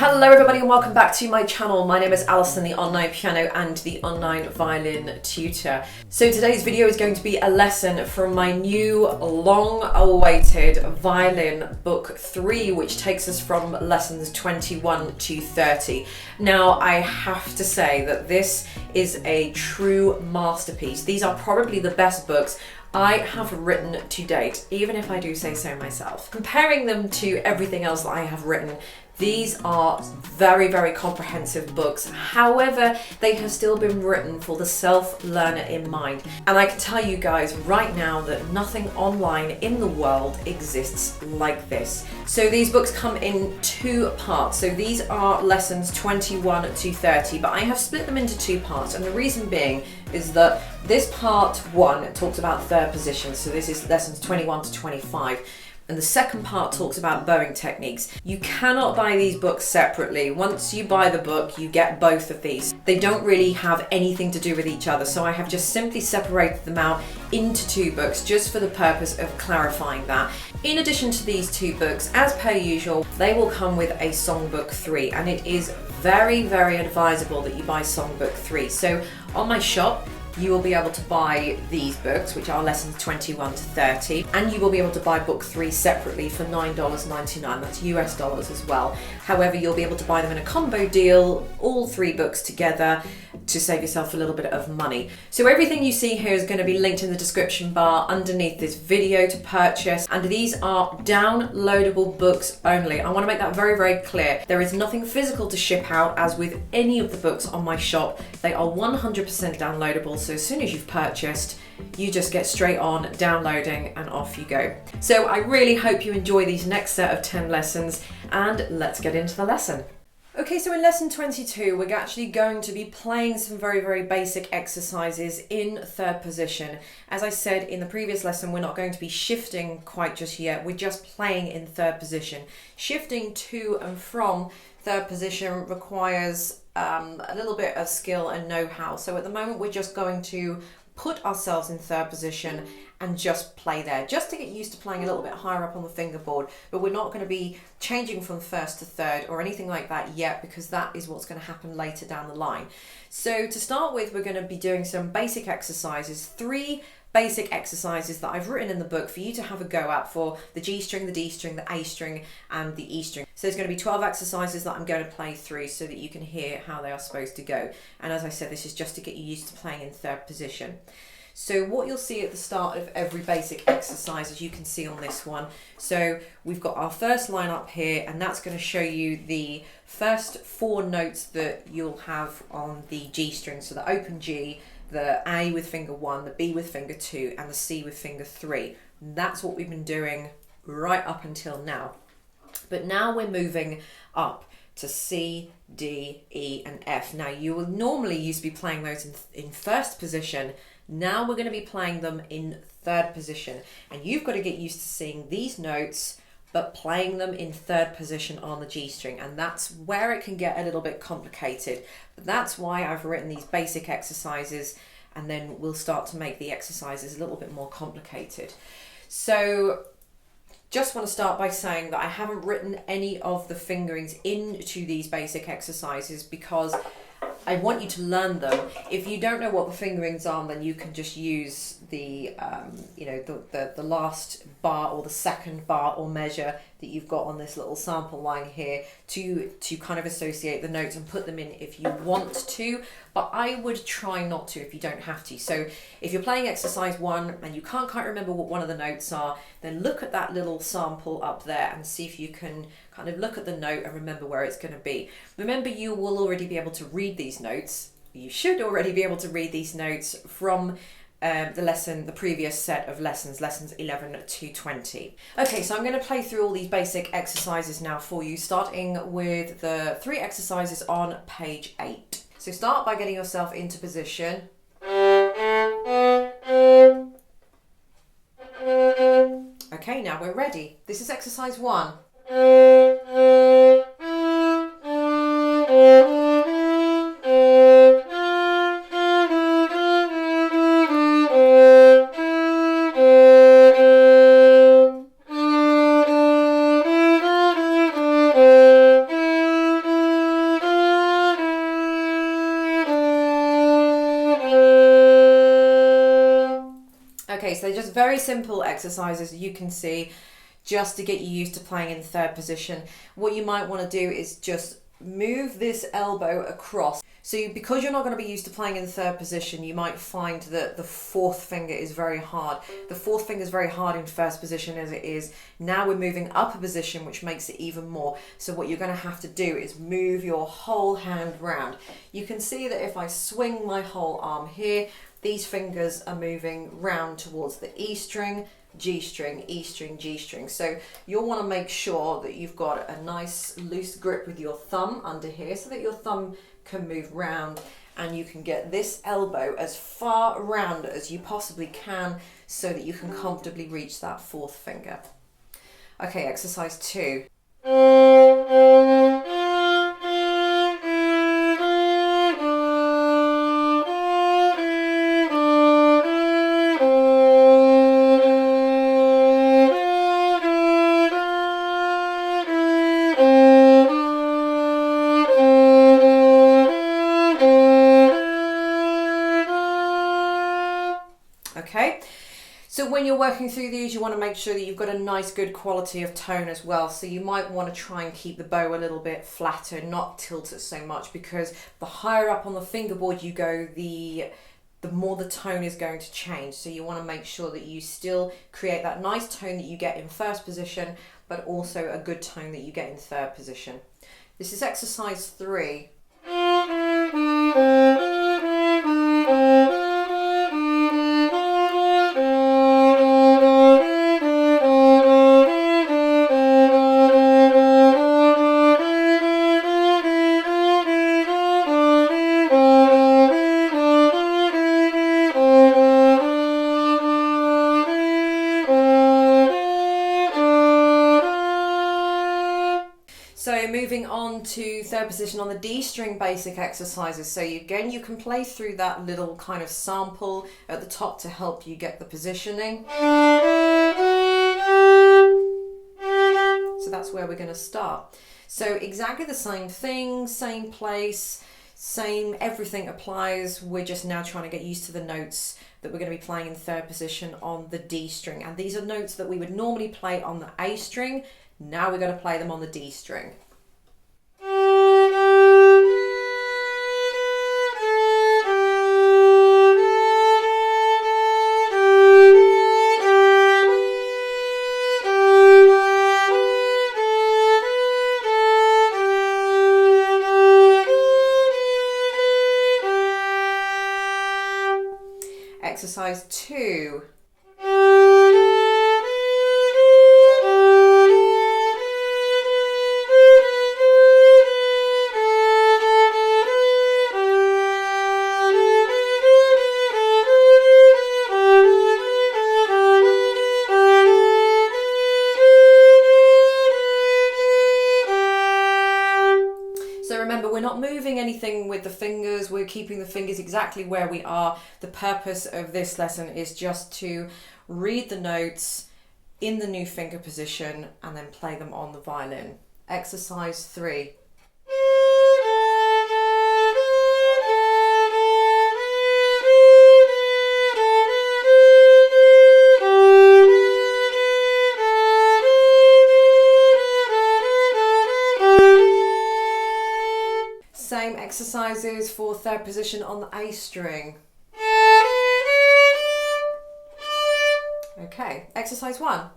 Hello everybody and welcome back to my channel. My name is Alison, the online piano and the online violin tutor. So today's video is going to be a lesson from my new long-awaited violin book 3, which takes us from lessons 21 to 30. Now I have to say that this is a true masterpiece. These are probably the best books I have written to date, even if I do say so myself. Comparing them to everything else that I have written, these are very, very comprehensive books. However, they have still been written for the self-learner in mind. And I can tell you guys right now that nothing online in the world exists like this. So these books come in 2 parts. So these are lessons 21 to 30, but I have split them into 2 parts. And the reason being is that this part 1 talks about third position. So this is lessons 21 to 25. And the second part talks about bowing techniques. You cannot buy these books separately. Once you buy the book, you get both of these. They don't really have anything to do with each other, so I have just simply separated them out into 2 books just for the purpose of clarifying that. In addition to these 2 books, as per usual, they will come with a songbook 3, and it is very, very advisable that you buy songbook 3. So on my shop, you will be able to buy these books, which are lessons 21 to 30, and you will be able to buy book 3 separately for $9.99. That's US dollars as well. However, you'll be able to buy them in a combo deal, all 3 books together, to save yourself a little bit of money. So everything you see here is going to be linked in the description bar underneath this video to purchase, and these are downloadable books only. I want to make that very, very clear. There is nothing physical to ship out, as with any of the books on my shop. They are 100% downloadable, so as soon as you've purchased, you just get straight on downloading and off you go. So I really hope you enjoy these next set of 10 lessons, and let's get into the lesson. Okay, so in lesson 22, we're actually going to be playing some very, very basic exercises in third position. As I said in the previous lesson, we're not going to be shifting quite just yet. We're just playing in third position. Shifting to and from third position requires a little bit of skill and know-how. So at the moment, we're just going to put ourselves in third position and just play there, just to get used to playing a little bit higher up on the fingerboard. But we're not going to be changing from first to third or anything like that yet, because that is what's going to happen later down the line. So to start with, we're going to be doing some basic exercises, 3 basic exercises that I've written in the book for you to have a go at for the G string, the D string, the A string, and the E string. So there's going to be 12 exercises that I'm going to play through so that you can hear how they are supposed to go. And as I said, this is just to get you used to playing in third position. So what you'll see at the start of every basic exercise, as you can see on this one, so we've got our first line up here, and that's going to show you the first 4 notes that you'll have on the G string. So the open G, the A with finger 1, the B with finger 2, and the C with finger 3. That's what we've been doing right up until now. But now we're moving up to C, D, E, and F. Now you will normally used to be playing those in first position. Now we're going to be playing them in third position. And you've got to get used to seeing these notes, but playing them in third position on the G string. And that's where it can get a little bit complicated. But that's why I've written these basic exercises, and then we'll start to make the exercises a little bit more complicated. So just want to start by saying that I haven't written any of the fingerings into these basic exercises because I want you to learn them. If you don't know what the fingerings are, then you can just use the the last bar or the second bar or measure that you've got on this little sample line here to kind of associate the notes and put them in if you want to, but I would try not to if you don't have to. So if you're playing exercise 1 and you can't quite remember what one of the notes are, then look at that little sample up there and see if you can kind of look at the note and remember where it's going to be. Remember, you will already be able to read these notes. You should already be able to read these notes from the previous set of lessons 11 to 20. Okay, so I'm going to play through all these basic exercises now for you, starting with the 3 exercises on page 8. So start by getting yourself into position. Okay, now we're ready. This is exercise 1. Okay, so just very simple exercises you can see just to get you used to playing in third position. What you might want to do is just move this elbow across. So because you're not going to be used to playing in third position, you might find that the fourth finger is very hard. The fourth finger is very hard in first position as it is. Now we're moving up a position, which makes it even more. So what you're going to have to do is move your whole hand round. You can see that if I swing my whole arm here, these fingers are moving round towards the E string, G string, E string, G string. So you'll want to make sure that you've got a nice loose grip with your thumb under here so that your thumb can move round and you can get this elbow as far round as you possibly can so that you can comfortably reach that fourth finger. Okay, exercise 2. Okay, so when you're working through these, you want to make sure that you've got a nice good quality of tone as well. So you might want to try and keep the bow a little bit flatter, not tilt it so much, because the higher up on the fingerboard you go, the more the tone is going to change. So you want to make sure that you still create that nice tone that you get in first position, but also a good tone that you get in third position. This is exercise 3. So moving on to third position on the D string basic exercises. So again, you can play through that little kind of sample at the top to help you get the positioning. So that's where we're going to start. So exactly the same thing, same place, same everything applies. We're just now trying to get used to the notes that we're going to be playing in third position on the D string. And these are notes that we would normally play on the A string. Now we're going to play them on the D string. Exercise 2. So remember, we're not moving anything with the fingers, we're keeping the fingers exactly where we are. The purpose of this lesson is just to read the notes in the new finger position and then play them on the violin. Exercise 3. Same exercises for third position on the A string. Okay, exercise 1.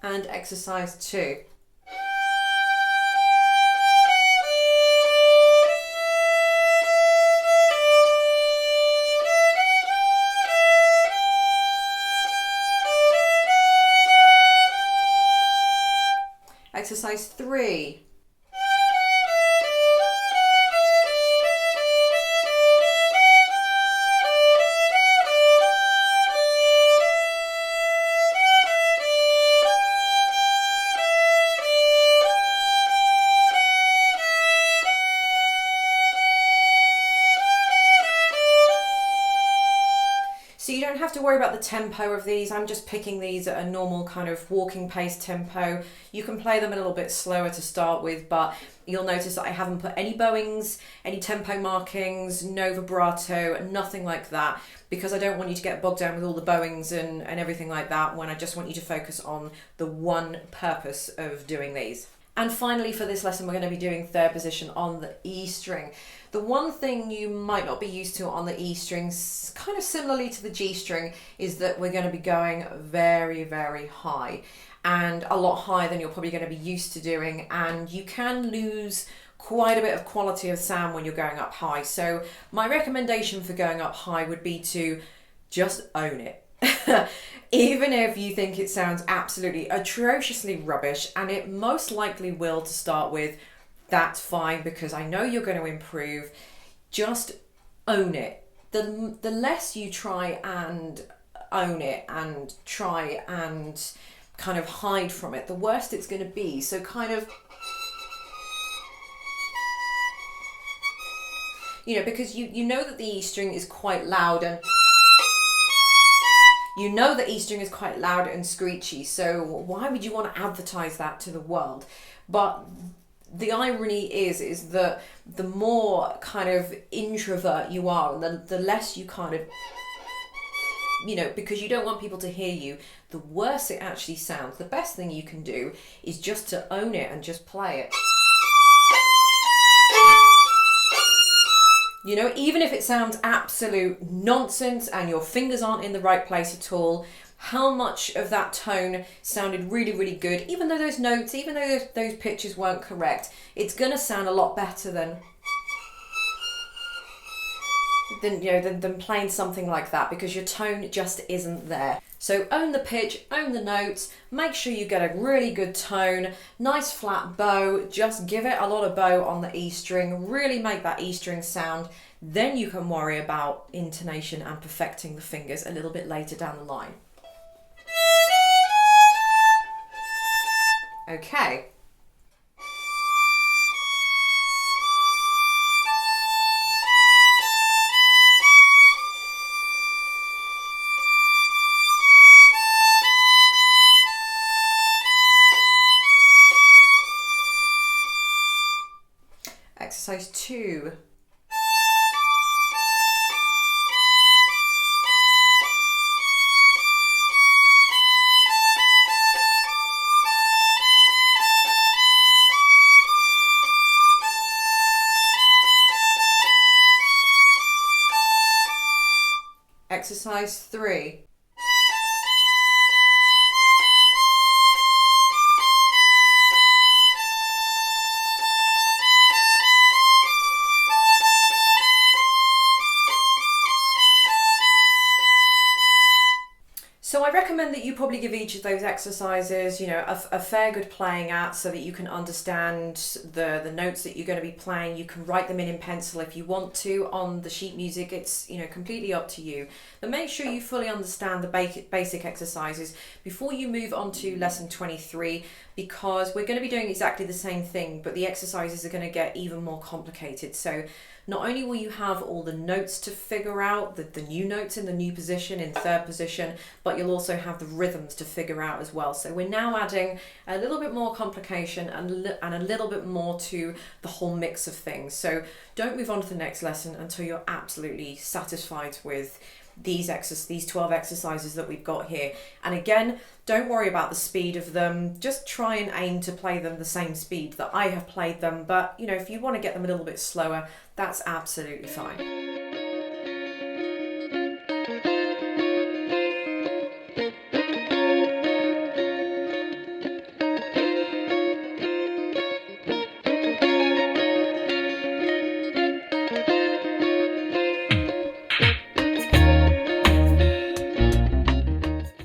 And exercise 2. Exercise 3. to worry about the tempo of these. I'm just picking these at a normal kind of walking pace tempo. You can play them a little bit slower to start with, but you'll notice that I haven't put any bowings, any tempo markings, no vibrato, nothing like that, because I don't want you to get bogged down with all the bowings and everything like that, when I just want you to focus on the one purpose of doing these. And finally, for this lesson, we're going to be doing third position on the E string. The one thing you might not be used to on the E strings, kind of similarly to the G string, is that we're going to be going very, very high, and a lot higher than you're probably going to be used to doing, and you can lose quite a bit of quality of sound when you're going up high. So my recommendation for going up high would be to just own it. Even if you think it sounds absolutely atrociously rubbish, and it most likely will to start with, that's fine, because I know you're going to improve. Just own it. The less you try and own it and try and kind of hide from it, the worse it's going to be. So kind of, you know, because you know that the E string is quite loud, and you know that E string is quite loud and screechy, so why would you want to advertise that to the world? But the irony is that the more kind of introvert you are, and the less you kind of, you know, because you don't want people to hear you, the worse it actually sounds. The best thing you can do is just to own it and just play it. You know, even if it sounds absolute nonsense and your fingers aren't in the right place at all, how much of that tone sounded really, really good, even though those notes, even though those pitches weren't correct, it's going to sound a lot better than playing something like that, because your tone just isn't there. So own the pitch, own the notes, make sure you get a really good tone, nice flat bow, just give it a lot of bow on the E string, really make that E string sound. Then you can worry about intonation and perfecting the fingers a little bit later down the line. Okay. Exercise 2. Exercise 3. So I recommend that you probably give each of those exercises, you know, a fair good playing at, so that you can understand the notes that you're going to be playing. You can write them in pencil if you want to on the sheet music. It's, you know, completely up to you. But make sure you fully understand the basic exercises before you move on to lesson 23, because we're going to be doing exactly the same thing, but the exercises are going to get even more complicated. So not only will you have all the notes to figure out, the new notes in the new position, in third position, but you'll also have the rhythms to figure out as well. So we're now adding a little bit more complication and a little bit more to the whole mix of things. So don't move on to the next lesson until you're absolutely satisfied with these 12 exercises that we've got here. And again, don't worry about the speed of them. Just try and aim to play them the same speed that I have played them. But, you know, if you want to get them a little bit slower, that's absolutely fine.